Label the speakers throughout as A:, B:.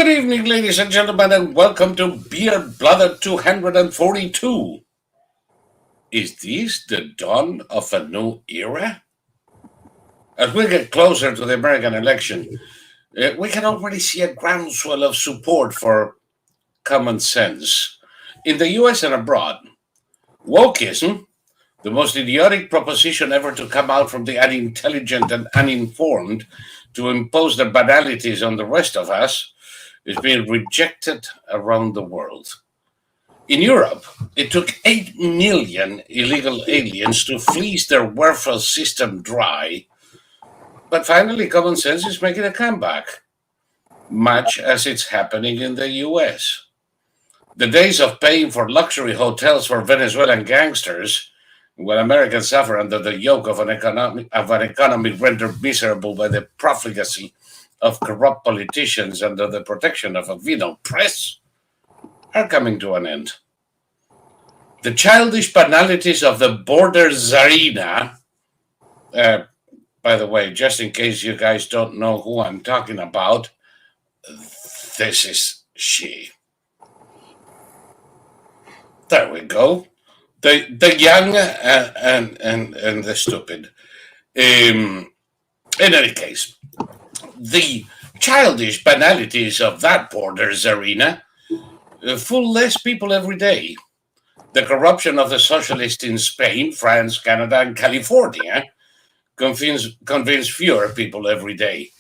A: Good evening, ladies and gentlemen, and welcome to Blather 242. Is this the dawn of a new era? As we get closer to the American election, we can already see a groundswell of support for common sense in the US and abroad. Wokeism, the most idiotic proposition ever to come out from the unintelligent and uninformed to impose their banalities on the rest of us, is being rejected around the world. In Europe, it took 8 million illegal aliens to fleece their welfare system dry, but finally common sense is making a comeback, much as it's happening in the US. The days of paying for luxury hotels for Venezuelan gangsters, when Americans suffer under the yoke of an economy rendered miserable by the profligacy of corrupt politicians under the protection of a venal press, are coming to an end. The childish banalities of the border Czarina, by the way, just in case you guys don't know who I'm talking about, this is she. There we go. The young and the stupid. In any case, the childish banalities of that border Czarina fool less people every day. The corruption of the Socialists in Spain, France, Canada, and California convince fewer people every day.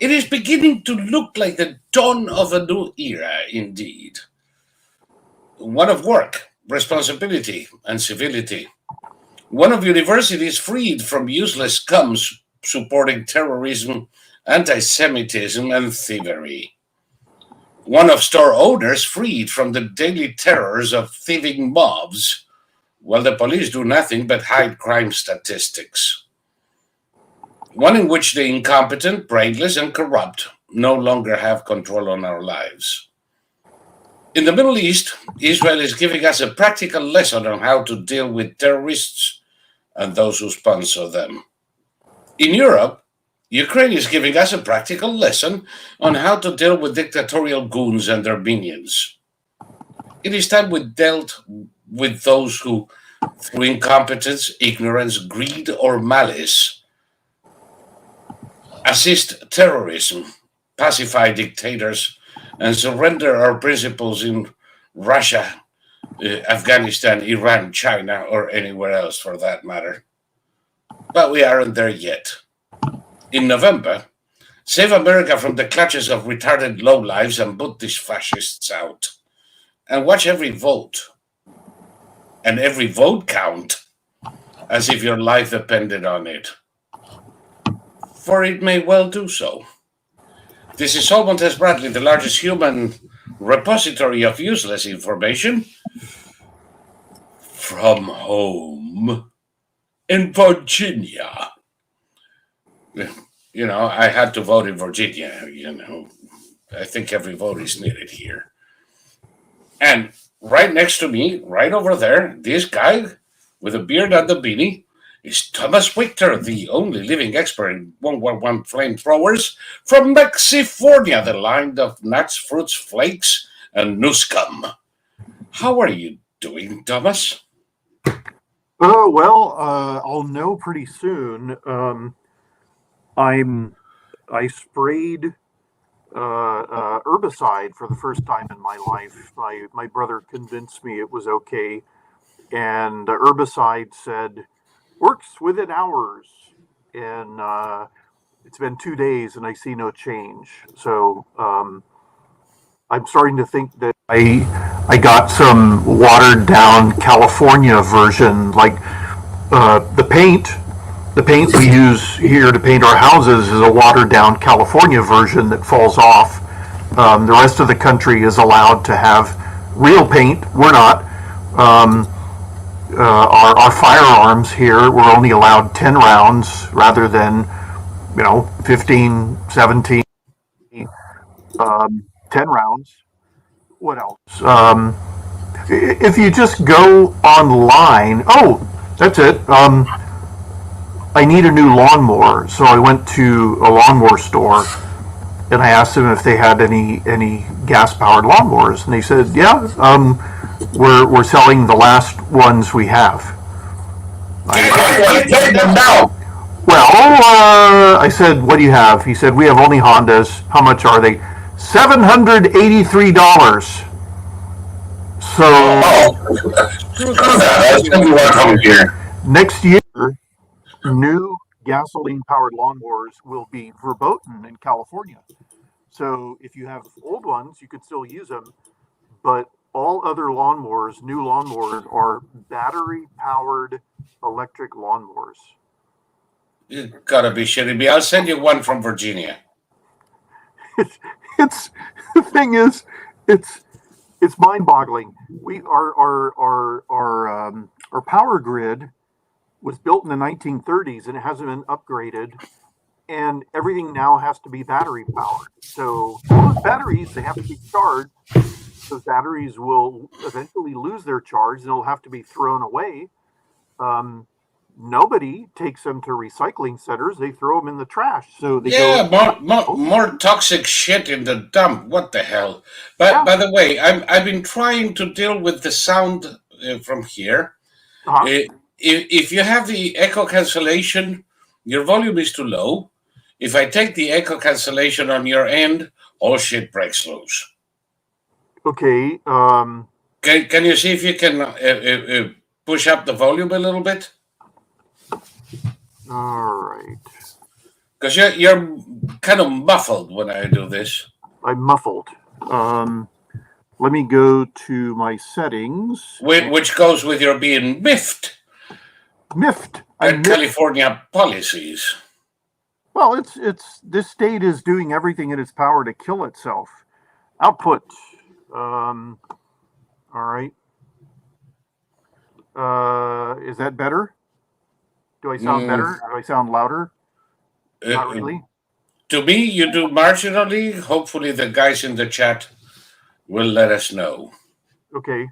A: It is beginning to look like the dawn of a new era, indeed. One of work, responsibility, and civility. One of universities freed from useless scums supporting terrorism, anti-Semitism, and thievery. One of store owners freed from the daily terrors of thieving mobs, while the police do nothing but hide crime statistics. One in which the incompetent, brainless, and corrupt no longer have control on our lives. In the Middle East, Israel is giving us a practical lesson on how to deal with terrorists and those who sponsor them. In Europe, Ukraine is giving us a practical lesson on how to deal with dictatorial goons and their minions. It is time we dealt with those who, through incompetence, ignorance, greed, or malice, assist terrorism, pacify dictators, and surrender our principles in Russia, Afghanistan, Iran, China, or anywhere else for that matter. But we aren't there yet. In November, save America from the clutches of retarded lowlifes and Buddhist fascists out. And watch every vote. And every vote count, as if your life depended on it. For it may well do so. This is Solomon S. Bradley, the largest human repository of useless information, from home in Virginia. You know, I had to vote in Virginia, I think every vote is needed here. And right next to me, right over there, this guy with a beard and a beanie is Thomas Victor, the only living expert in 111 flamethrowers from Mexifornia, the land of nuts, fruits, flakes, and new scum. How are you doing, Thomas?
B: Oh, well, I'll know pretty soon. I sprayed herbicide for the first time in my life. My brother convinced me it was okay, and the herbicide said works within hours, and it's been 2 days and I see no change. So I'm starting to think that I got some watered down California version, like the paint we use here to paint our houses is a watered down California version that falls off. The rest of the country is allowed to have real paint. We're not. Our firearms here, we're only allowed 10 rounds rather than 15, 17, 10 rounds. What else? If you just go online, that's it. I need a new lawnmower, so I went to a lawnmower store and I asked them if they had any gas-powered lawnmowers, and they said, "Yeah, we're selling the last ones we have." Well, I said, "What do you have?" He said, "We have only Hondas." "How much are they?" $783. So next year, new gasoline-powered lawnmowers will be verboten in California. So if you have old ones, you could still use them, but all other lawnmowers, new lawnmowers, are battery-powered electric lawnmowers.
A: You gotta be shitting me. I'll send you one from Virginia.
B: It's the thing is, it's mind-boggling. Our power grid was built in the 1930s and it hasn't been upgraded, and everything now has to be battery powered. So those batteries, they have to be charged. Those batteries will eventually lose their charge and they'll have to be thrown away. Nobody takes them to recycling centers; they throw them in the trash. So they
A: more toxic shit in the dump. What the hell? But by the way, I've been trying to deal with the sound from here. If you have the echo cancellation, your volume is too low. If I take the echo cancellation on your end, all shit breaks loose.
B: Okay.
A: Can you see if you can push up the volume a little bit?
B: All right.
A: Because you're kind of muffled when I do this.
B: I'm muffled. Let me go to my settings.
A: Which goes with your being miffed.
B: Miffed.
A: And California policies.
B: Well, it's this state is doing everything in its power to kill itself. Output. All right. Is that better? Do I sound better? Do I sound louder? Not really.
A: To me, you do marginally. Hopefully, the guys in the chat will let us know.
B: Okay.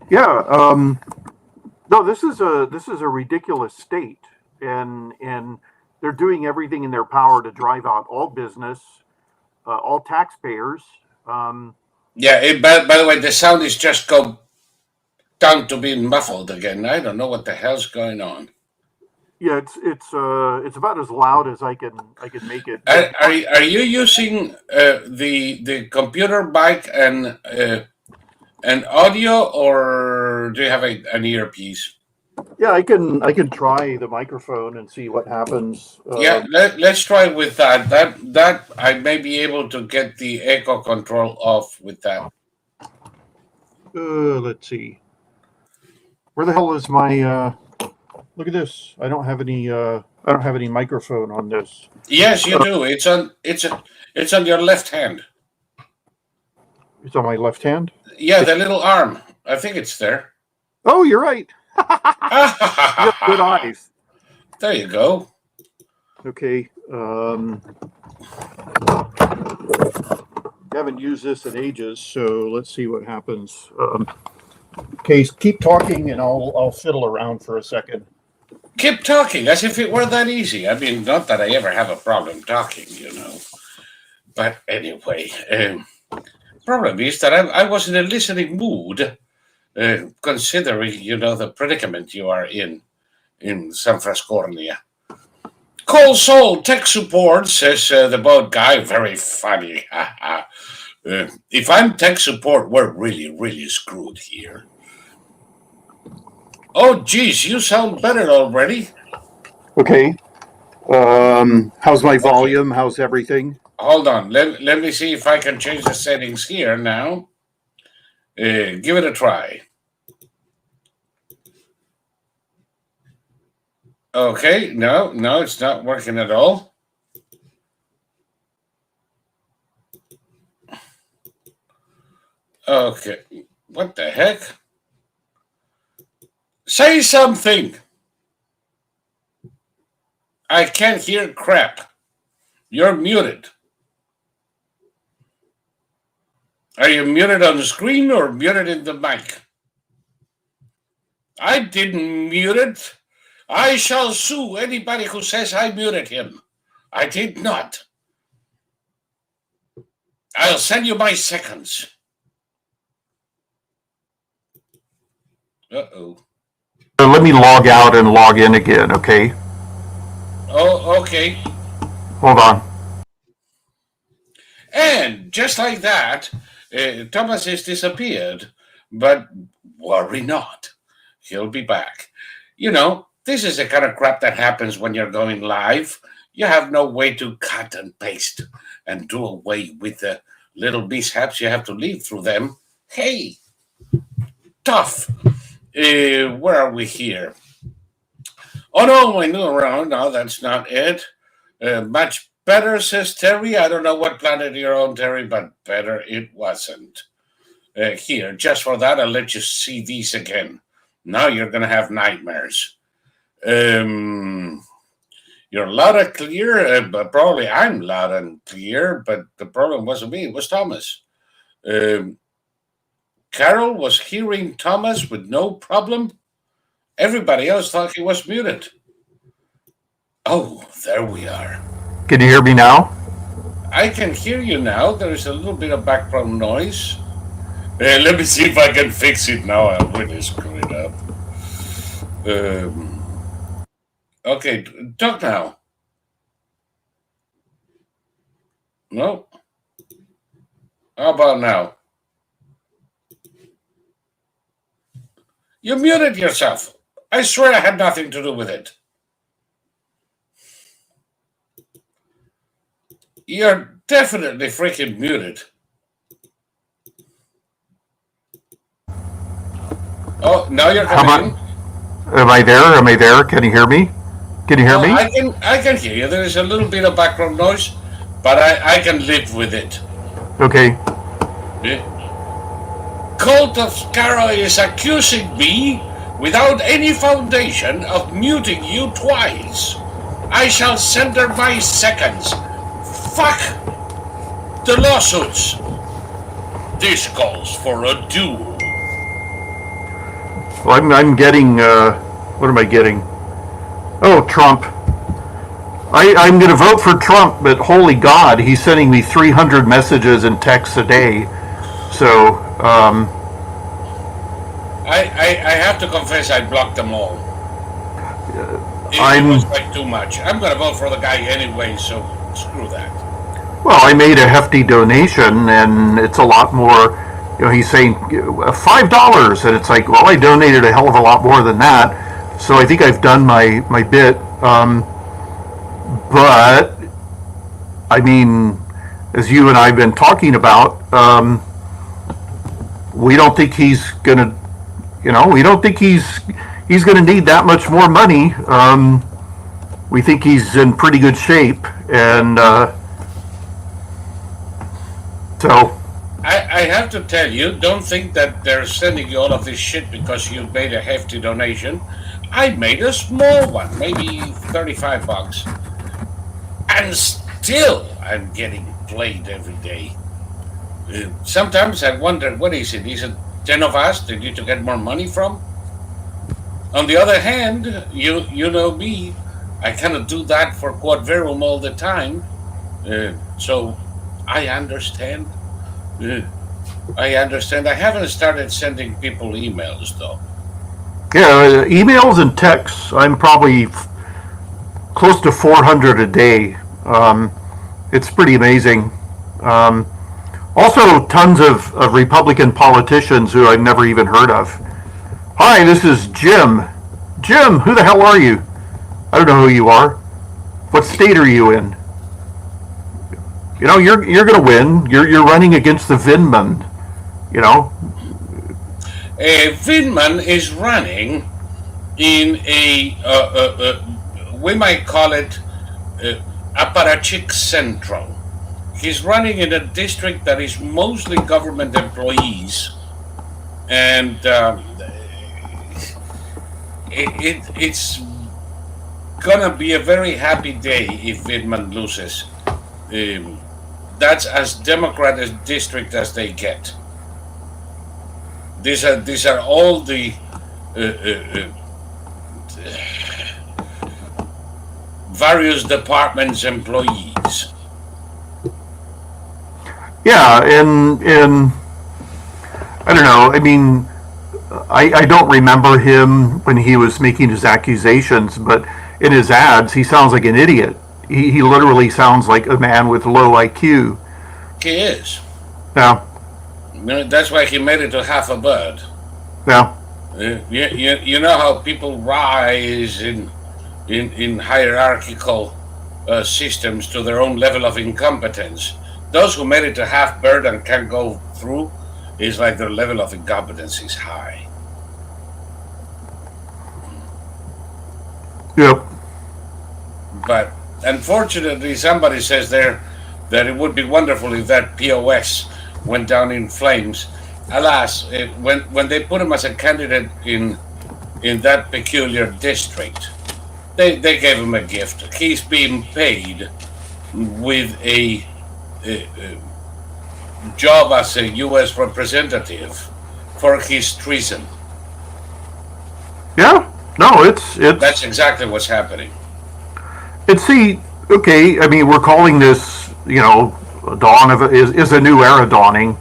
B: Yeah. No, this is a ridiculous state, and they're doing everything in their power to drive out all business, all taxpayers.
A: Yeah. By the way, the sound is just go down to being muffled again. I don't know what the hell's going on.
B: Yeah, it's about as loud as I can make it.
A: Are you using the computer mic and audio, or do you have an earpiece?
B: Yeah, I can try the microphone and see what happens.
A: Yeah, let's try with that. That I may be able to get the echo control off with that.
B: Let's see. Where the hell is my? Look at this. I don't have any microphone on this.
A: Yes, you do. It's on your left hand.
B: It's on my left hand?
A: Yeah, the little arm. I think it's there.
B: Oh, you're right. You have good eyes.
A: There you go.
B: Okay. Haven't used this in ages, so let's see what happens. Okay, keep talking and I'll fiddle around for a second.
A: Keep talking as if it were that easy. I mean, not that I ever have a problem talking, But anyway, problem is that I was in a listening mood, considering, the predicament you are in San Frascornia. Call Soul Tech Support, says the boat guy. Very funny. If I'm tech support, we're really, really screwed here. Oh, geez, you sound better already.
B: Okay. How's my volume? Okay. How's everything?
A: Hold on. Let me see if I can change the settings here now. Give it a try. Okay. No, it's not working at all. Okay. What the heck? Say something. I can't hear crap. You're muted. Are you muted on the screen or muted in the mic? I didn't mute it. I shall sue anybody who says I muted him. I did not. I'll send you my seconds. Uh-oh.
B: Let me log out and log in again, okay?
A: Oh, okay.
B: Hold on.
A: And just like that, Thomas has disappeared. But worry not. He'll be back. You know, this is the kind of crap that happens when you're going live. You have no way to cut and paste and do away with the little mishaps. You have to live through them. Hey, tough. Where are we here? Oh no, my new round. No, that's not it. Much better, says Terry. I don't know what planet you're on, Terry, but better it wasn't. Here, just for that, I'll let you see these again. Now you're going to have nightmares. You're loud and clear, but probably I'm loud and clear, but the problem wasn't me, it was Thomas. Carol was hearing Thomas with no problem. Everybody else thought he was muted. Oh, there we are.
B: Can you hear me now?
A: I can hear you now. There is a little bit of background noise. Let me see if I can fix it now. I really screwed it up. Okay, talk now. No? How about now? You muted yourself. I swear I had nothing to do with it. You're definitely freaking muted. Oh, now you're coming in.
B: Am I there? Am I there? Can you hear me? Can you hear me?
A: I can hear you. There is a little bit of background noise, but I can live with it.
B: Okay.
A: Cult of Scarrow is accusing me without any foundation of muting you twice. I shall send her my seconds. Fuck the lawsuits. This calls for a duel.
B: Well, I'm getting, what am I getting? Oh, Trump. I'm going to vote for Trump, but holy God, he's sending me 300 messages and texts a day. So,
A: I have to confess I blocked them all. It was like too much. I'm going to vote for the guy anyway, so screw that.
B: Well, I made a hefty donation, and it's a lot more. You know, he's saying $5, and it's like, well, I donated a hell of a lot more than that. So I think I've done my bit. But I mean, as you and I've been talking about, we don't think he's gonna. You know, we don't think he's going to need that much more money. We think he's in pretty good shape, and so.
A: I have to tell you, don't think that they're sending you all of this shit because you made a hefty donation. I made a small one, maybe $35, and still I'm getting played every day. Sometimes I wonder, what is it? Is it 10 of us that you to get more money from? On the other hand, you know me, I cannot do that for Quad Verum all the time. So I understand. I understand. I haven't started sending people emails though.
B: Yeah, emails and texts. I'm probably close to 400 a day. It's pretty amazing. Also, tons of Republican politicians who I've never even heard of. Hi, this is Jim. Jim, who the hell are you? I don't know who you are. What state are you in? You know, you're going to win. You're running against the Vindman. You know.
A: Vindman is running in a we might call it Apparatchik Central. He's running in a district that is mostly government employees, and it's gonna be a very happy day if Vindman loses. That's as Democrat a district as they get. These are all the various departments' employees.
B: Yeah, and I don't know. I mean, I don't remember him when he was making his accusations, but in his ads, he sounds like an idiot. He literally sounds like a man with low IQ.
A: He is.
B: Yeah.
A: That's why he made it to half a bird.
B: Yeah.
A: You know how people rise in hierarchical systems to their own level of incompetence. Those who made it to half bird and can't go through, is like their level of incompetence is high.
B: Yep.
A: But unfortunately, somebody says there that it would be wonderful if that POS went down in flames. Alas, when they put him as a candidate in that peculiar district, they gave him a gift. He's being paid with a job as a U.S. representative for his treason.
B: Yeah. No, it's
A: That's exactly what's happening.
B: see, okay, I mean, we're calling this, a dawn of is a new era dawning.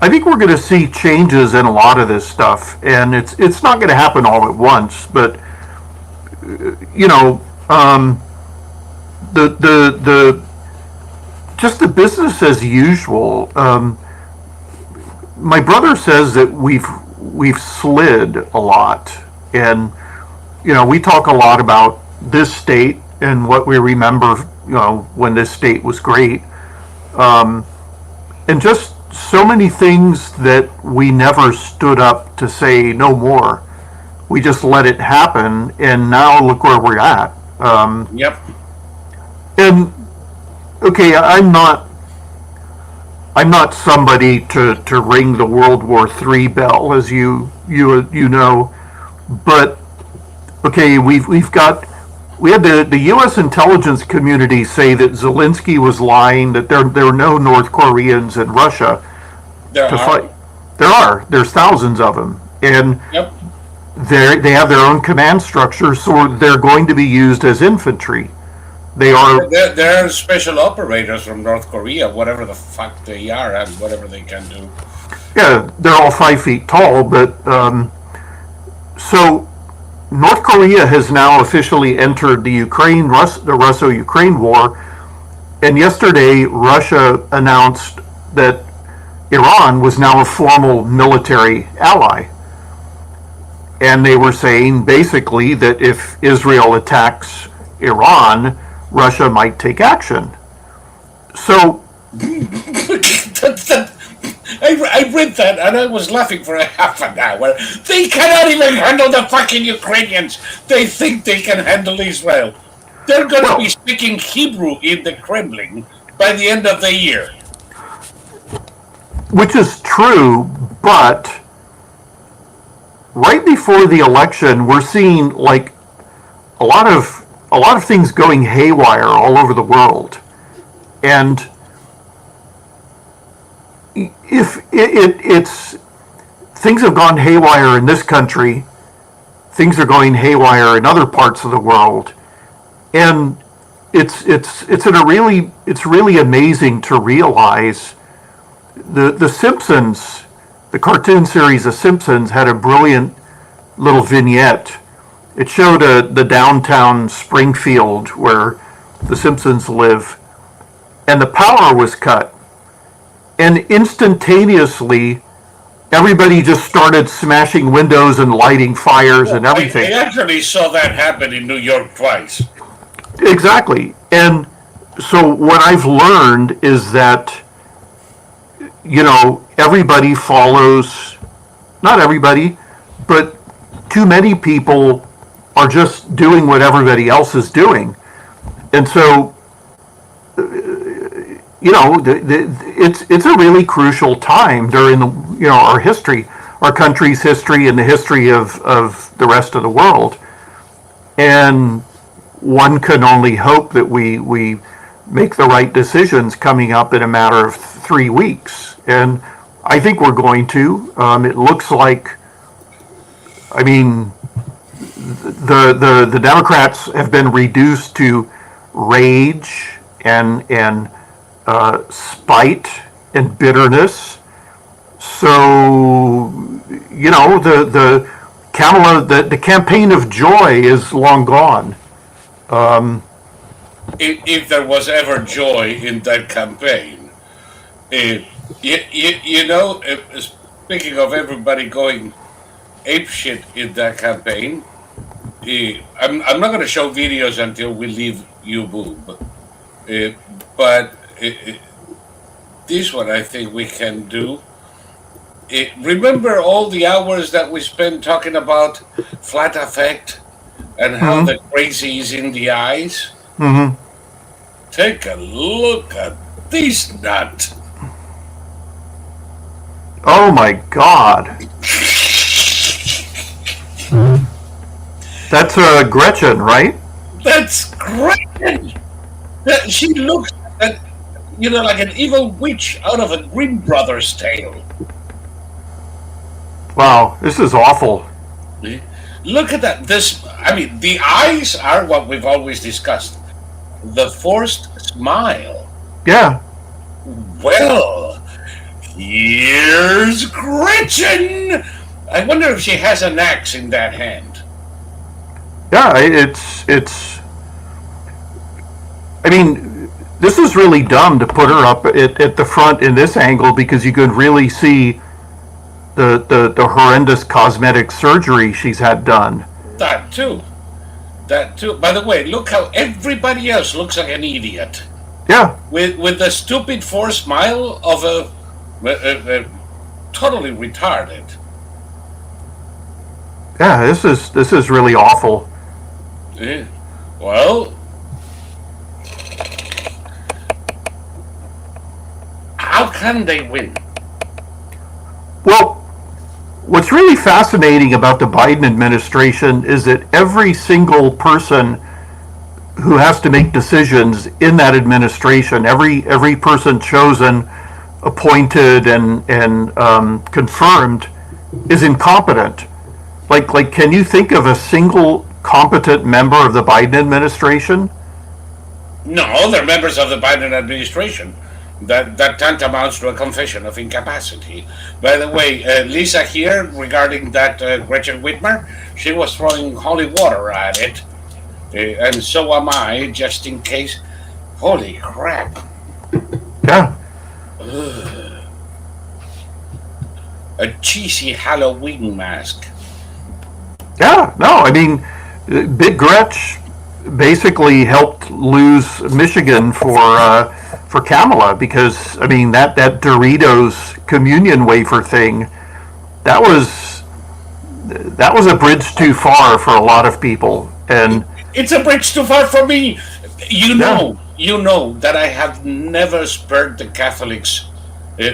B: I think we're going to see changes in a lot of this stuff, and it's not going to happen all at once. But the just the business as usual. My brother says that we've slid a lot, and we talk a lot about this state and what we remember, when this state was great, and just so many things that we never stood up to say no more. We just let it happen, and now look where we're at.
A: Yep.
B: And okay, I'm not somebody to ring the World War III bell, as you know, but okay, we had the U.S. intelligence community say that Zelensky was lying, that there were no North Koreans in Russia to fight. There's thousands of them, and
A: Yep.
B: they have their own command structure, so they're going to be used as infantry.
A: They're special operators from North Korea, whatever the fuck they are and whatever they can do.
B: Yeah, they're all 5 feet tall, but so North Korea has now officially entered the Russo-Ukraine war, and yesterday Russia announced that Iran was now a formal military ally. And they were saying basically that if Israel attacks Iran, Russia might take action. So
A: I read that and I was laughing for a half an hour. They cannot even handle the fucking Ukrainians. They think they can handle Israel. They're going to be speaking Hebrew in the Kremlin by the end of the year.
B: Which is true, but right before the election, we're seeing like a lot of things going haywire all over the world, and if it's things have gone haywire in this country, things are going haywire in other parts of the world, and it's really amazing to realize the Simpsons. The cartoon series The Simpsons had a brilliant little vignette. It showed the downtown Springfield where the Simpsons live, and the power was cut. And instantaneously, everybody just started smashing windows and lighting fires and everything.
A: I actually saw that happen in New York twice.
B: Exactly. And so what I've learned is that everybody follows, not everybody, but too many people are just doing what everybody else is doing. And so, it's a really crucial time during our history, our country's history and the history of the rest of the world. And one can only hope that we make the right decisions coming up in a matter of 3 weeks. And I think we're going to. It looks like, the Democrats have been reduced to rage and spite and bitterness. So, the campaign of joy is long gone.
A: If there was ever joy in that campaign, speaking of everybody going apeshit in that campaign, I'm not going to show videos until we leave YouTube, but this one I think we can do. Remember all the hours that we spent talking about flat effect and how the crazy is in the eyes?
B: Mm-hmm.
A: Take a look at this nut.
B: Oh my God. That's Gretchen, right?
A: That's Gretchen. She looks like an evil witch out of a Grimm Brothers tale.
B: Wow, this is awful.
A: Look at that. The eyes are what we've always discussed. The forced smile.
B: Yeah.
A: Well, here's Gretchen. I wonder if she has an axe in that hand.
B: Yeah, this is really dumb to put her up at the front in this angle, because you could really see the horrendous cosmetic surgery she's had done.
A: That too. By the way, look how everybody else looks like an idiot.
B: Yeah.
A: With the stupid forced smile of a totally retarded.
B: Yeah, this is really awful.
A: Yeah. Well, how can they win?
B: Well, what's really fascinating about the Biden administration is that every single person who has to make decisions in that administration, every person chosen, appointed, and confirmed, is incompetent. Like, can you think of a single competent member of the Biden administration?
A: No, they're members of the Biden administration. That tantamounts to a confession of incapacity. By the way, Lisa here, regarding that Gretchen Whitmer, she was throwing holy water at it. And so am I, just in case. Holy crap.
B: Yeah.
A: Ugh. A cheesy Halloween mask.
B: Yeah, no, Big Gretch basically helped lose Michigan for Kamala, because that Doritos communion wafer thing, that was a bridge too far for a lot of people, and
A: it's a bridge too far for me. You know that I have never spurred the Catholics,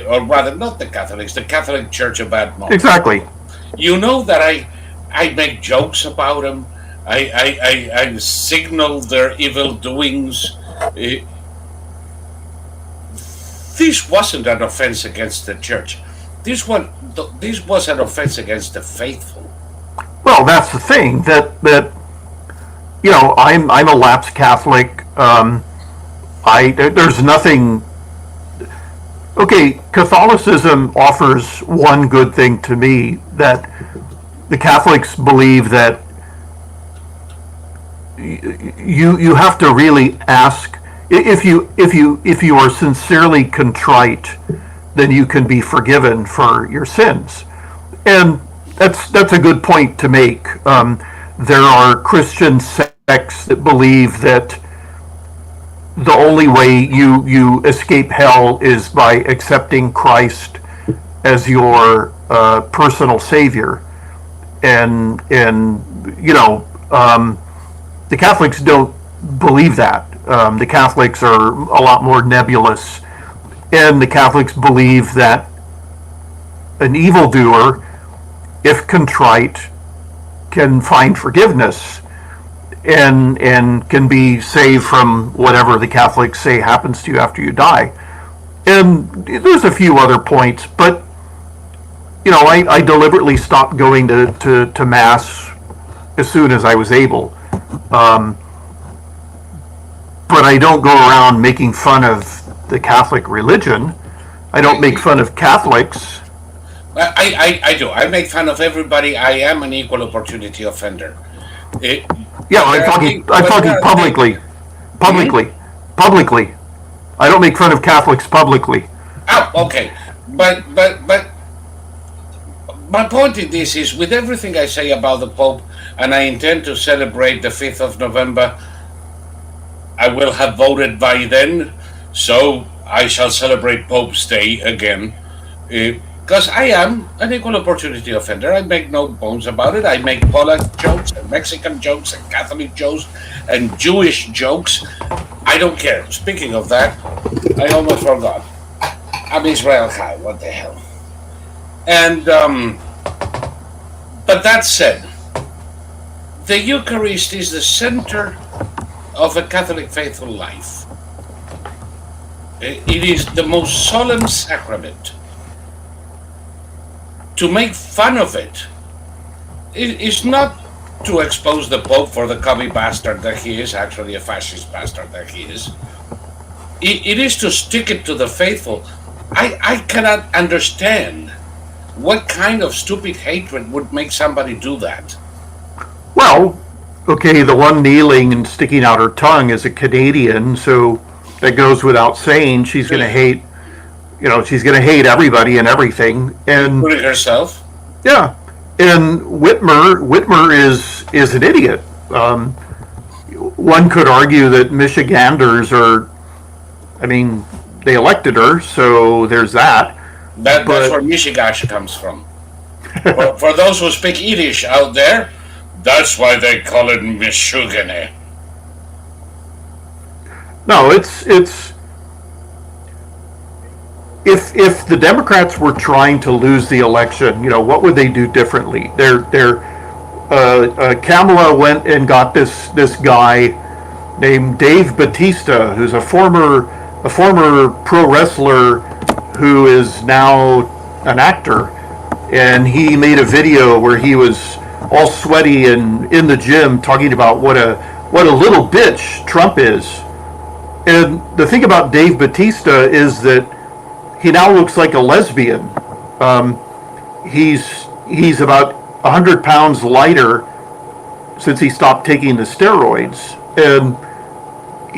A: or rather not the Catholics, the Catholic Church, a bad mouth.
B: Exactly.
A: You know that I make jokes about them. I signal their evil doings. This wasn't an offense against the church. This was an offense against the faithful.
B: Well, that's the thing, that I'm a lapsed Catholic. There's nothing. Okay, Catholicism offers one good thing to me, that the Catholics believe that you have to really ask. If you are sincerely contrite, then you can be forgiven for your sins, and that's a good point to make. There are Christian sects that believe that the only way you escape hell is by accepting Christ as your personal savior, and the Catholics don't believe that. The Catholics are a lot more nebulous, and the Catholics believe that an evildoer, if contrite, can find forgiveness and can be saved from whatever the Catholics say happens to you after you die. And there's a few other points, but I deliberately stopped going to Mass as soon as I was able. But I don't go around making fun of the Catholic religion. I don't make fun of Catholics.
A: I do. I make fun of everybody. I am an equal opportunity offender.
B: Yeah, I'm talking publicly. Publicly. I don't make fun of Catholics publicly.
A: Oh, okay. But my point in this is, with everything I say about the Pope, and I intend to celebrate the 5th of November, I will have voted by then, so I shall celebrate Pope's Day again. Because I am an equal opportunity offender. I make no bones about it. I make Polak jokes and Mexican jokes and Catholic jokes and Jewish jokes. I don't care. Speaking of that, I almost forgot. I'm Israel Chai. What the hell? And, but that said, the Eucharist is the center of a Catholic faithful life. It is the most solemn sacrament. To make fun of it is not to expose the Pope for the commie bastard that he is, actually a fascist bastard that he is. It is to stick it to the faithful. I cannot understand what kind of stupid hatred would make somebody do that.
B: Well, okay, the one kneeling and sticking out her tongue is a Canadian, so that goes without saying. She's going to hate, she's going to hate everybody and everything. And
A: including herself.
B: Yeah, and Whitmer is an idiot. One could argue that Michiganders they elected her, so there's that.
A: That's where Michigash comes from. for those who speak Yiddish out there, that's why they call it Michugane.
B: No, it's if the Democrats were trying to lose the election, what would they do differently? Kamala went and got this guy named Dave Bautista, who's a former pro wrestler who is now an actor, and he made a video where he was all sweaty and in the gym talking about what a little bitch Trump is. And the thing about Dave Bautista is that he now looks like a lesbian. He's about 100 pounds lighter since he stopped taking the steroids, and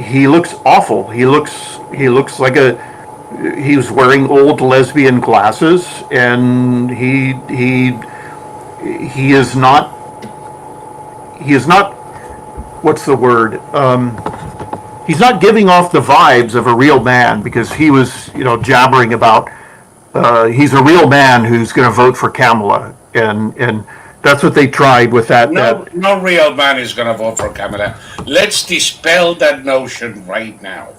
B: he looks awful. He looks like he was wearing old lesbian glasses, and he is not what's the word? He's not giving off the vibes of a real man, because he was, jabbering about he's a real man who's going to vote for Kamala, and that's what they tried with that.
A: No real man is going to vote for Kamala. Let's dispel that notion right now.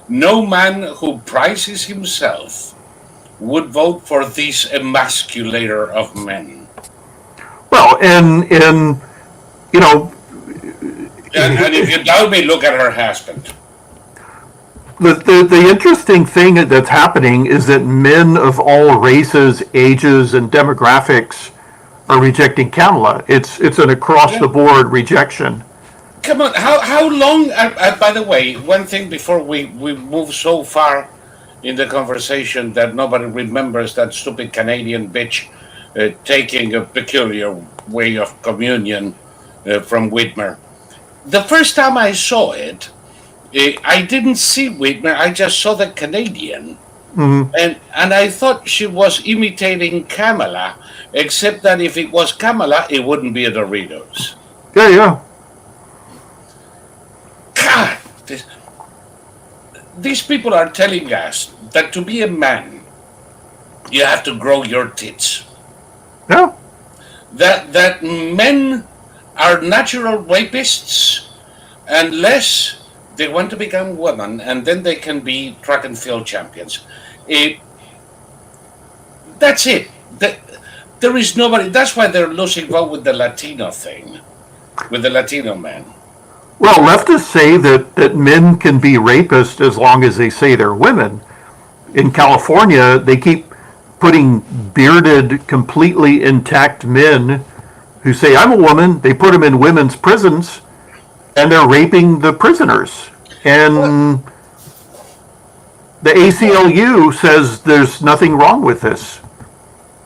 A: No man who prizes himself would vote for this emasculator of men.
B: Well, and
A: if you doubt me, look at her husband.
B: The interesting thing that's happening is that men of all races, ages, and demographics are rejecting Kamala. It's an across-the-board rejection.
A: Come on, how long? By the way, one thing before we move so far in the conversation that nobody remembers that stupid Canadian bitch taking a peculiar way of communion from Whitmer. The first time I saw it, I didn't see Whitmer. I just saw the Canadian, and I thought she was imitating Kamala, except that if it was Kamala, it wouldn't be a Doritos.
B: Yeah.
A: God, these people are telling us that to be a man, you have to grow your tits.
B: Yeah.
A: That men are natural rapists unless they want to become women, and then they can be track and field champions. That's it. There is nobody. That's why they're losing vote with the Latino thing, with the Latino man.
B: Well, leftists say that men can be rapists as long as they say they're women. In California, they keep putting bearded, completely intact men who say, I'm a woman. They put them in women's prisons, and they're raping the prisoners. And the ACLU says there's nothing wrong with this.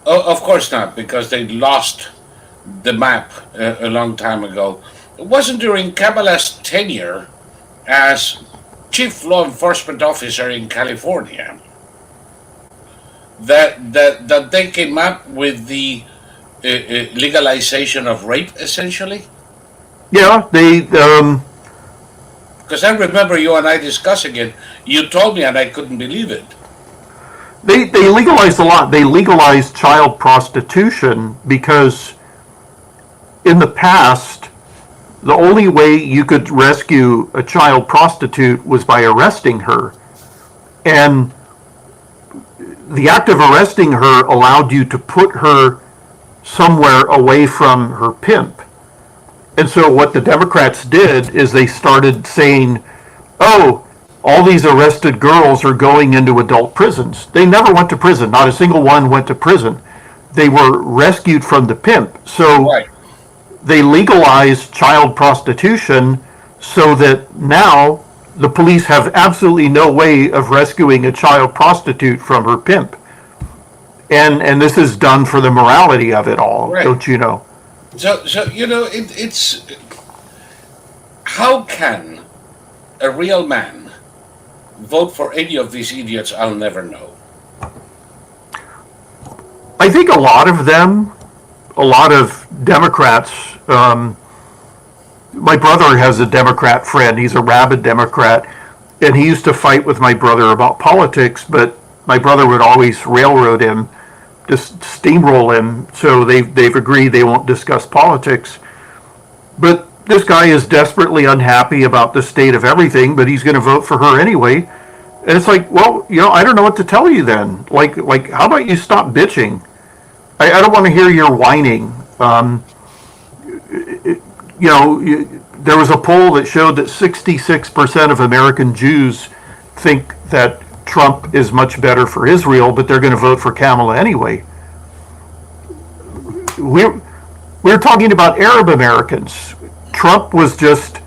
A: Oh, of course not, because they lost the map a long time ago. It wasn't during Kamala's tenure as chief law enforcement officer in California that they came up with the legalization of rape, essentially.
B: Yeah,
A: Because I remember you and I discussing it. You told me, and I couldn't believe it.
B: They legalized a lot. They legalized child prostitution because in the past, the only way you could rescue a child prostitute was by arresting her. And the act of arresting her allowed you to put her somewhere away from her pimp. And so what the Democrats did is they started saying, oh, all these arrested girls are going into adult prisons. They never went to prison. Not a single one went to prison. They were rescued from the pimp. So
A: Right.
B: they legalized child prostitution so that now the police have absolutely no way of rescuing a child prostitute from her pimp. And this is done for the morality of it all,
A: Right.
B: don't you know?
A: So you know, it's how can a real man vote for any of these idiots? I'll never know.
B: I think a lot of them, a lot of Democrats, my brother has a Democrat friend. He's a rabid Democrat, and he used to fight with my brother about politics, but my brother would always railroad him, just steamroll him. So they've agreed they won't discuss politics. But this guy is desperately unhappy about the state of everything, but he's going to vote for her anyway. And it's like, well, you know, I don't know what to tell you then. Like, how about you stop bitching? I don't want to hear your whining. You know, there was a poll that showed that 66% of American Jews think that Trump is much better for Israel, but they're going to vote for Kamala anyway. We're talking about Arab Americans. Trump was just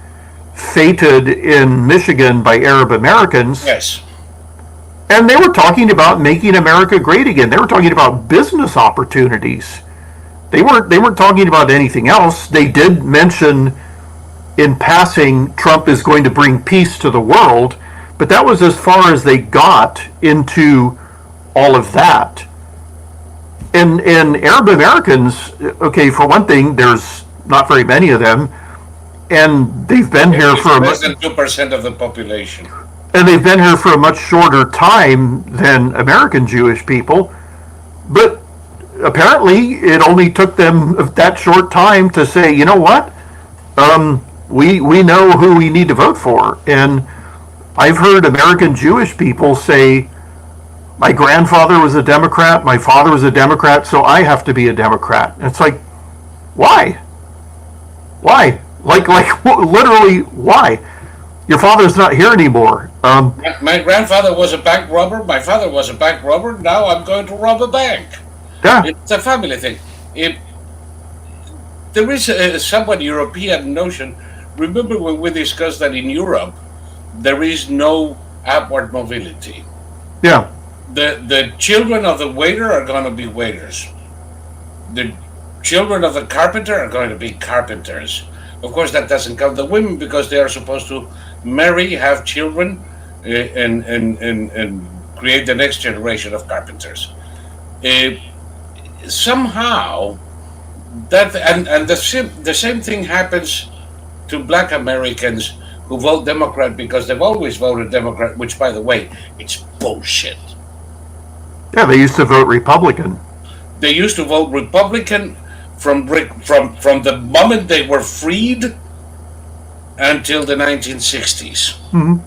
B: feted in Michigan by Arab Americans.
A: Yes.
B: And they were talking about making America great again. They were talking about business opportunities. They weren't talking about anything else. They did mention in passing Trump is going to bring peace to the world, but that was as far as they got into all of that. And Arab Americans, okay, for one thing, there's not very many of them, and they've been here for
A: less than 2% of the population.
B: And they've been here for a much shorter time than American Jewish people. But apparently it only took them that short time to say, you know what? We know who we need to vote for. And I've heard American Jewish people say, my grandfather was a Democrat, my father was a Democrat, so I have to be a Democrat. And it's like, why? Why? Like literally, why? Your father's not here anymore.
A: My grandfather was a bank robber. My father was a bank robber. Now I'm going to rob a bank.
B: Yeah.
A: It's a family thing. There is a somewhat European notion. Remember when we discussed that in Europe, there is no upward mobility.
B: Yeah.
A: The children of the waiter are going to be waiters. The children of the carpenter are going to be carpenters. Of course, that doesn't count the women because they are supposed to marry, have children, and create the next generation of carpenters. Somehow, that and the same thing happens to Black Americans who vote Democrat because they've always voted Democrat, which, by the way, it's bullshit.
B: Yeah, they used to vote Republican.
A: They used to vote Republican from the moment they were freed until the 1960s.
B: Mm-hmm.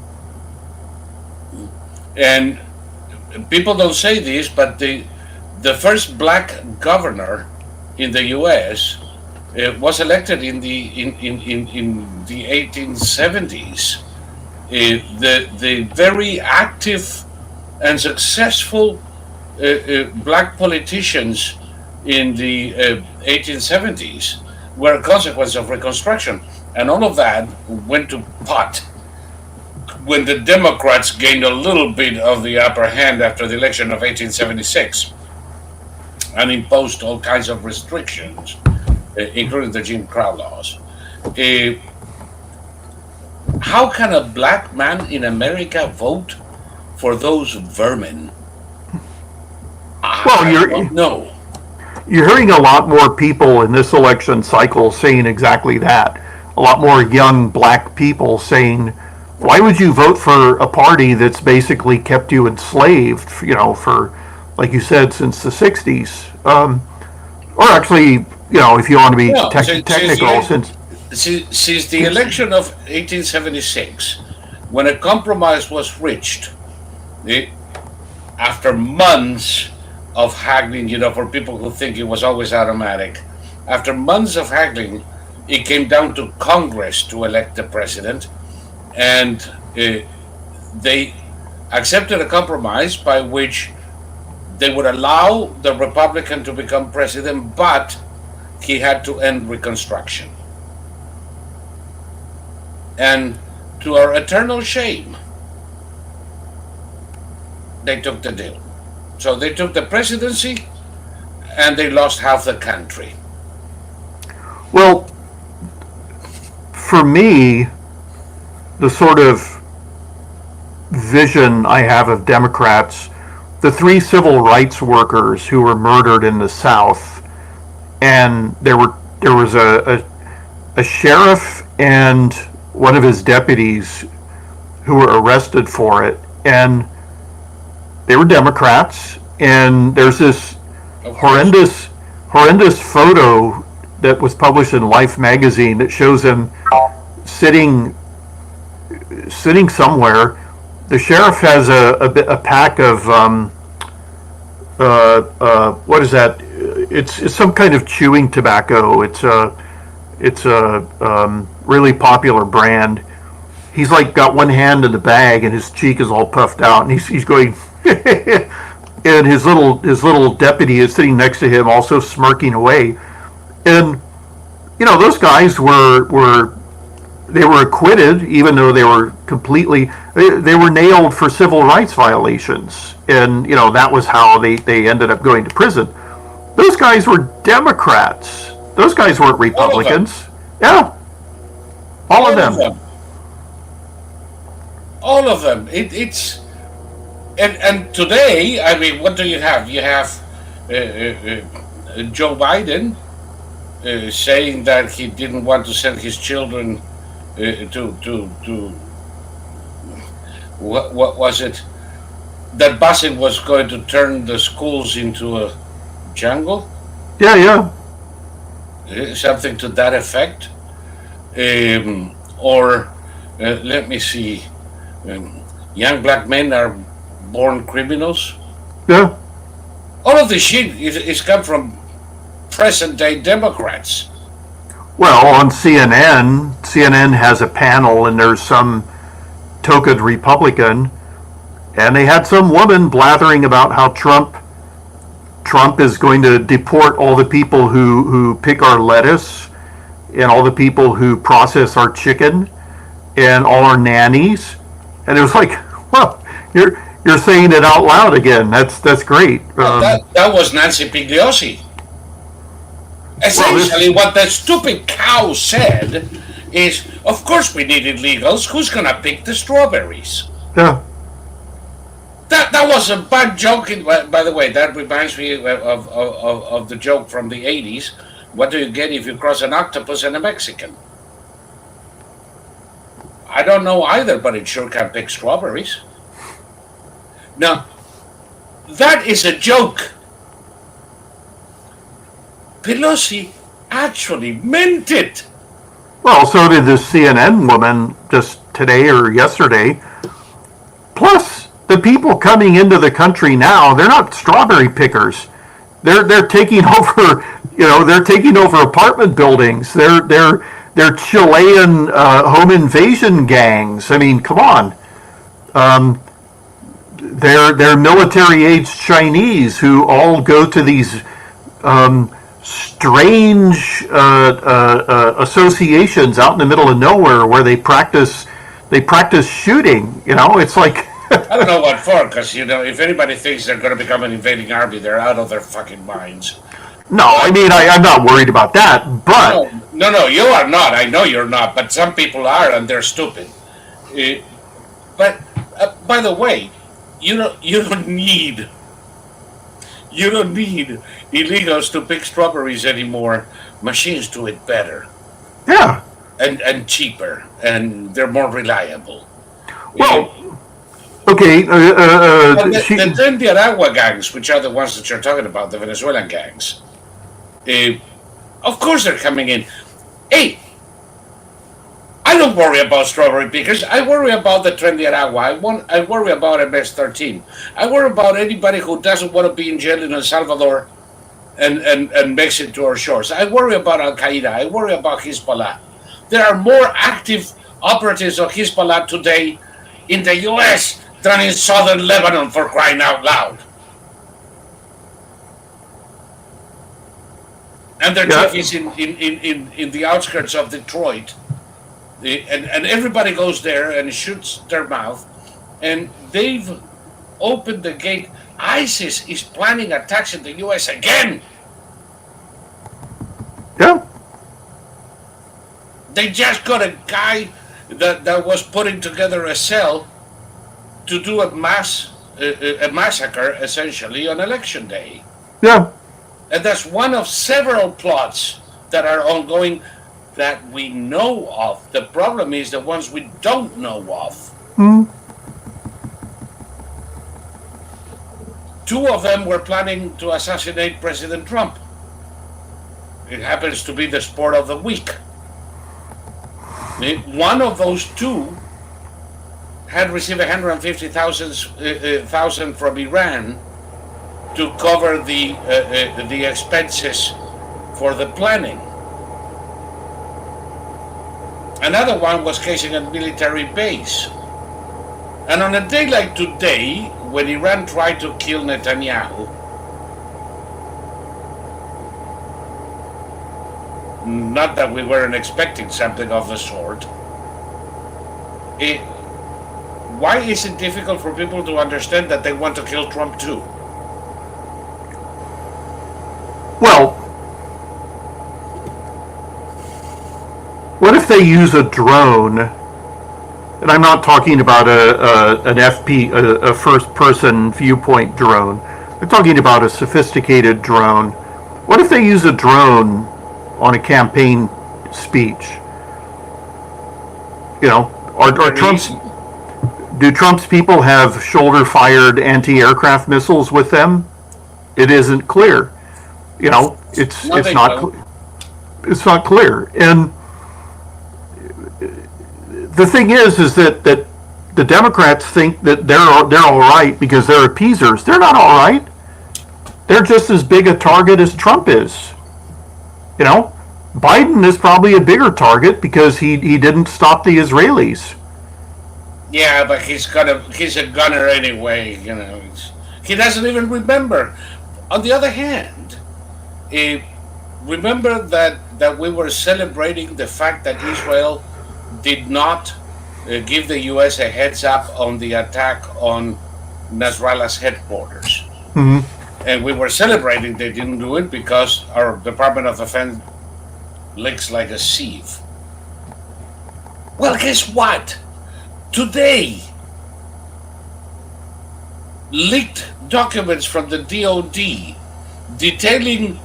A: And people don't say this, but the first black governor in the U.S. Was elected in the 1870s. The very active and successful black politicians in the 1870s were a consequence of Reconstruction. And all of that went to pot when the Democrats gained a little bit of the upper hand after the election of 1876 and imposed all kinds of restrictions, including the Jim Crow laws. How can a black man in America vote for those vermin?
B: Well,
A: I don't know.
B: You're hearing a lot more people in this election cycle saying exactly that. A lot more young black people saying, why would you vote for a party that's basically kept you enslaved, for, like you said, since the 60s? Or actually, if you want to be technical,
A: since the election of 1876, when a compromise was reached, after months of haggling, for people who think it was always automatic, after months of haggling, it came down to Congress to elect the president, and they accepted a compromise by which they would allow the Republican to become president, but he had to end Reconstruction. And to our eternal shame, they took the deal. So they took the presidency and they lost half the country.
B: Well, for me, the sort of vision I have of Democrats, the 3 civil rights workers who were murdered in the South, and there was a sheriff and one of his deputies who were arrested for it, and they were Democrats, and there's this horrendous photo that was published in Life magazine that shows him sitting somewhere. The sheriff has a pack of what is that? It's some kind of chewing tobacco. It's a really popular brand. He's like got one hand in the bag and his cheek is all puffed out, and he's going. And his little deputy is sitting next to him, also smirking away. And those guys were acquitted, even though they were they were nailed for civil rights violations, and that was how they ended up going to prison. Those guys were Democrats. Those guys weren't Republicans. Yeah, all of them.
A: All of them. It's and today, I mean, what do you have? You have Joe Biden saying that he didn't want to send his children to what was it? That busing was going to turn the schools into a jungle.
B: Yeah.
A: Something to that effect. Or let me see. Young black men are born criminals.
B: Yeah.
A: All of this shit is come from present day Democrats.
B: Well, on CNN has a panel, and there's some token Republican, and they had some woman blathering about how Trump is going to deport all the people who pick our lettuce, and all the people who process our chicken, and all our nannies. And it was like, well, you're saying it out loud again. That's great.
A: That was Nancy Pigliosi. Essentially, what that stupid cow said is, of course we need illegals. Who's going to pick the strawberries?
B: Yeah.
A: That was a bad joke. By the way, that reminds me of the joke from the 80s. What do you get if you cross an octopus and a Mexican? I don't know either, but it sure can pick strawberries. Now, that is a joke. Pelosi actually meant it.
B: Well, so did this CNN woman just today or yesterday. Plus, the people coming into the country now, they're not strawberry pickers. They're taking over, they're taking over apartment buildings. They're Chilean home invasion gangs. I mean, come on. They're military-aged Chinese who all go to these strange associations out in the middle of nowhere where they practice shooting. It's like
A: I don't know what for, because if anybody thinks they're going to become an invading army, they're out of their fucking minds.
B: No, I mean I'm not worried about that, but
A: no, you are not. I know you're not, but some people are, and they're stupid. But by the way, you don't need illegals to pick strawberries anymore. Machines do it better.
B: Yeah.
A: And cheaper, and they're more reliable.
B: Well, okay.
A: The Trinidad gangs, which are the ones that you're talking about, the Venezuelan gangs, of course they're coming in. Hey, I don't worry about strawberry pickers. I worry about the Trinidad. I worry about MS-13. I worry about anybody who doesn't want to be in jail in El Salvador and makes it to our shores. I worry about Al-Qaeda. I worry about Hezbollah. There are more active operatives of Hezbollah today in the U.S. than in southern Lebanon, for crying out loud. And their chief is in the outskirts of Detroit. And everybody goes there and shoots their mouth. And they've opened the gate. ISIS is planning attacks in the U.S. again.
B: Yeah.
A: They just got a guy that was putting together a cell to do a massacre, essentially, on election day.
B: Yeah.
A: And that's one of several plots that are ongoing that we know of. The problem is the ones we don't know of.
B: Hmm.
A: Two of them were planning to assassinate President Trump. It happens to be the sport of the week. One of those two had received $150,000 from Iran to cover the expenses for the planning. Another one was casing a military base. And on a day like today, when Iran tried to kill Netanyahu, not that we weren't expecting something of the sort, why is it difficult for people to understand that they want to kill Trump too?
B: Well, what if they use a drone? And I'm not talking about a first-person viewpoint drone. I'm talking about a sophisticated drone. What if they use a drone on a campaign speech? Do Trump's people have shoulder-fired anti-aircraft missiles with them? It isn't clear. It's not clear. And the thing is that the Democrats think that they're all right because they're appeasers. They're not all right. They're just as big a target as Trump is. Biden is probably a bigger target because he didn't stop the Israelis.
A: Yeah, but he's a gunner anyway. He doesn't even remember. On the other hand, remember that we were celebrating the fact that Israel did not give the U.S. a heads up on the attack on Nasrallah's headquarters.
B: Mm-hmm.
A: And we were celebrating they didn't do it because our Department of Defense leaks like a sieve. Well, guess what? Today, leaked documents from the DOD detailing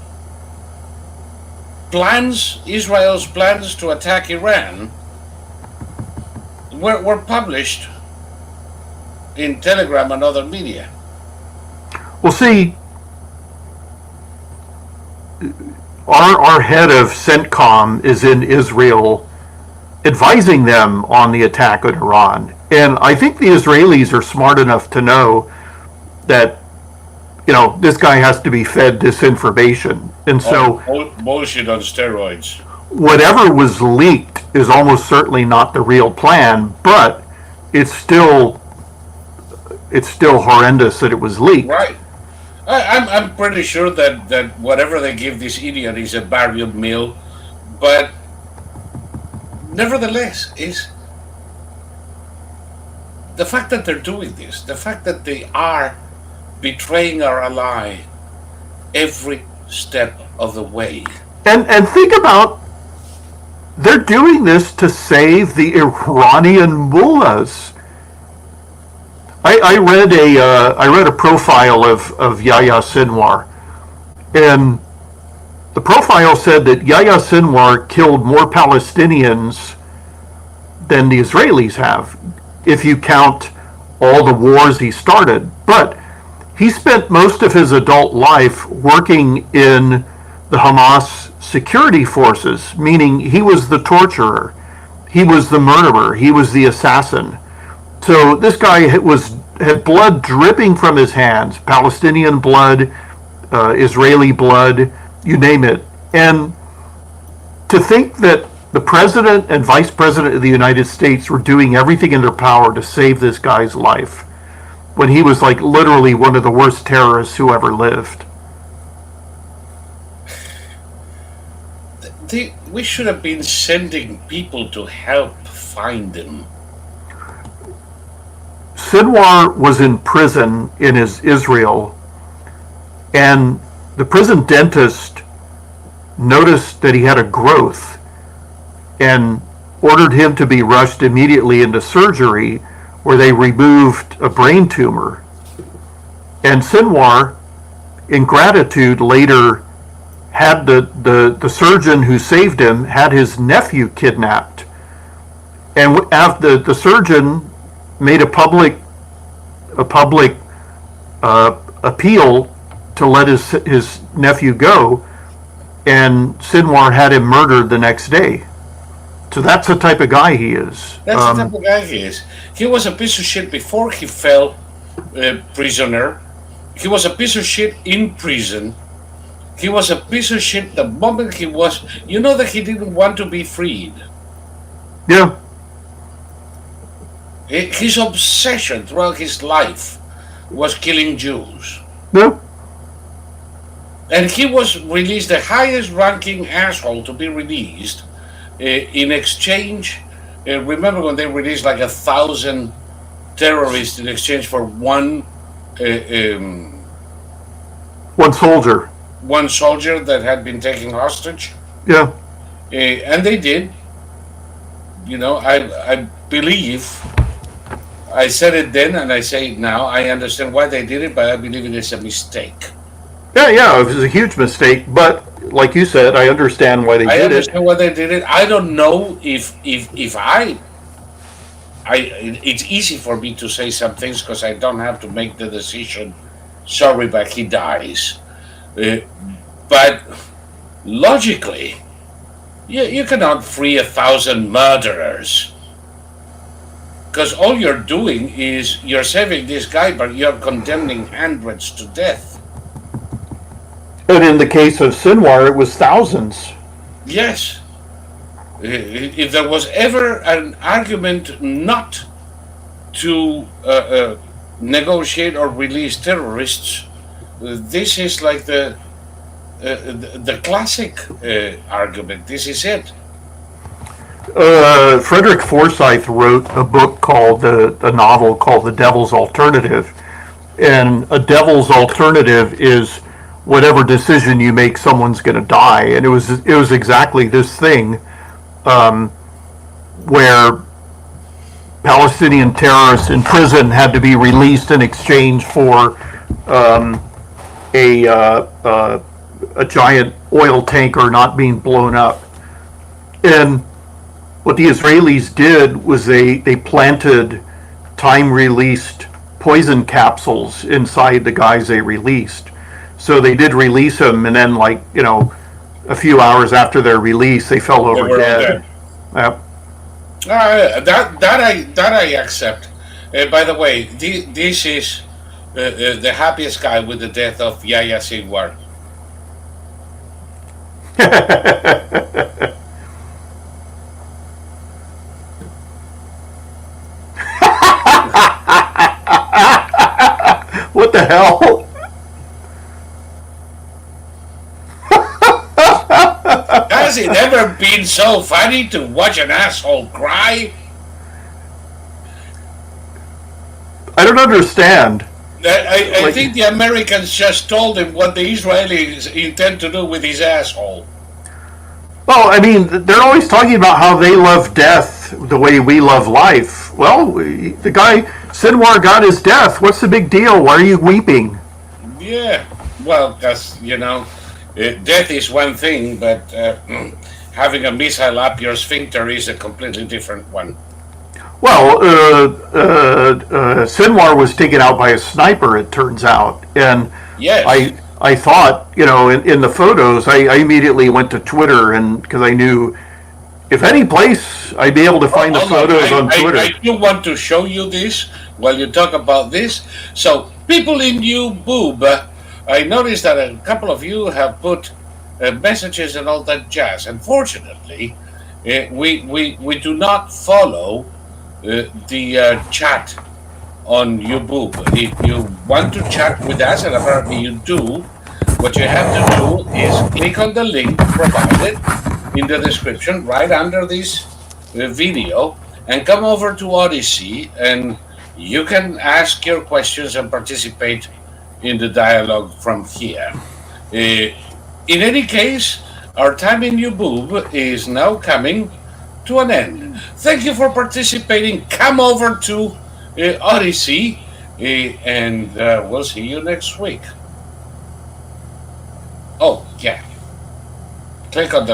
A: Israel's plans to attack Iran, were published in Telegram and other media.
B: Well, see, our head of CENTCOM is in Israel advising them on the attack on Iran. And I think the Israelis are smart enough to know that, this guy has to be fed disinformation. And so
A: bullshit on steroids.
B: Whatever was leaked is almost certainly not the real plan, but it's still horrendous that it was leaked.
A: Right. I'm pretty sure that whatever they give this idiot is a burial meal, but nevertheless, is the fact that they're doing this, the fact that they are betraying our ally every step of the way.
B: And think about, they're doing this to save the Iranian mullahs. I read a profile of Yahya Sinwar, and the profile said that Yahya Sinwar killed more Palestinians than the Israelis have, if you count all the wars he started. But he spent most of his adult life working in the Hamas security forces, meaning he was the torturer, he was the murderer, he was the assassin. So this guy had blood dripping from his hands, Palestinian blood, Israeli blood, you name it. And to think that the president and vice president of the United States were doing everything in their power to save this guy's life when he was like literally one of the worst terrorists who ever lived.
A: We should have been sending people to help find him.
B: Sinwar was in prison in Israel, and the prison dentist noticed that he had a growth and ordered him to be rushed immediately into surgery, where they removed a brain tumor. And Sinwar, in gratitude, later had the surgeon who saved him had his nephew kidnapped. And after the surgeon made a public appeal to let his nephew go, and Sinwar had him murdered the next day. So that's the type of guy he is.
A: That's the type of guy he is. He was a piece of shit before he fell prisoner. He was a piece of shit in prison. He was a piece of shit the moment he was. You know that he didn't want to be freed.
B: Yeah.
A: His obsession throughout his life was killing Jews.
B: Yeah.
A: And he was released, the highest ranking asshole to be released, in exchange. Remember when they released like 1,000 terrorists in exchange for one
B: soldier.
A: One soldier that had been taken hostage?
B: Yeah.
A: And they did. You know, I believe, I said it then and I say it now, I understand why they did it, but I believe it is a mistake.
B: Yeah, it was a huge mistake, but like you said, I understand why they did it.
A: I understand why they did it. I don't know if it's easy for me to say some things because I don't have to make the decision. Sorry, but he dies. But logically, you cannot free 1,000 murderers, because all you're doing is you're saving this guy, but you're condemning hundreds to death.
B: And in the case of Sinwar, it was thousands.
A: Yes. If there was ever an argument not to negotiate or release terrorists, this is like the classic argument. This is it.
B: Frederick Forsyth wrote a book called a novel called The Devil's Alternative, and a devil's alternative is whatever decision you make, someone's going to die. And it was exactly this thing, where Palestinian terrorists in prison had to be released in exchange for a giant oil tanker not being blown up. And what the Israelis did was they planted time-released poison capsules inside the guys they released. So they did release them, and then, like, you know, a few hours after their release, they fell over dead. Yep.
A: That I accept. By the way, this is the happiest guy with the death of Yahya Sinwar.
B: What the hell?
A: Has it ever been so funny to watch an asshole cry?
B: I don't understand.
A: I think the Americans just told him what the Israelis intend to do with his asshole.
B: Well, I mean, they're always talking about how they love death the way we love life. Well, the guy, Sinwar, got his death. What's the big deal? Why are you weeping?
A: Yeah, well, because, death is one thing, but having a missile up your sphincter is a completely different one.
B: Well, Sinwar was taken out by a sniper, it turns out. And
A: yes.
B: I thought, in the photos, I immediately went to Twitter, and because I knew if any place I'd be able to find the photos on Twitter.
A: I do want to show you this while you talk about this. So, people in YouTube, I noticed that a couple of you have put messages and all that jazz. Unfortunately, we do not follow the chat on YouTube. If you want to chat with us, and apparently you do, what you have to do is click on the link provided in the description right under this video and come over to Odyssey, and you can ask your questions and participate in the dialogue from here. In any case, our time in YouTube is now coming to an end. Thank you for participating. Come over to Odyssey, and we'll see you next week. Oh, yeah. Click on the link.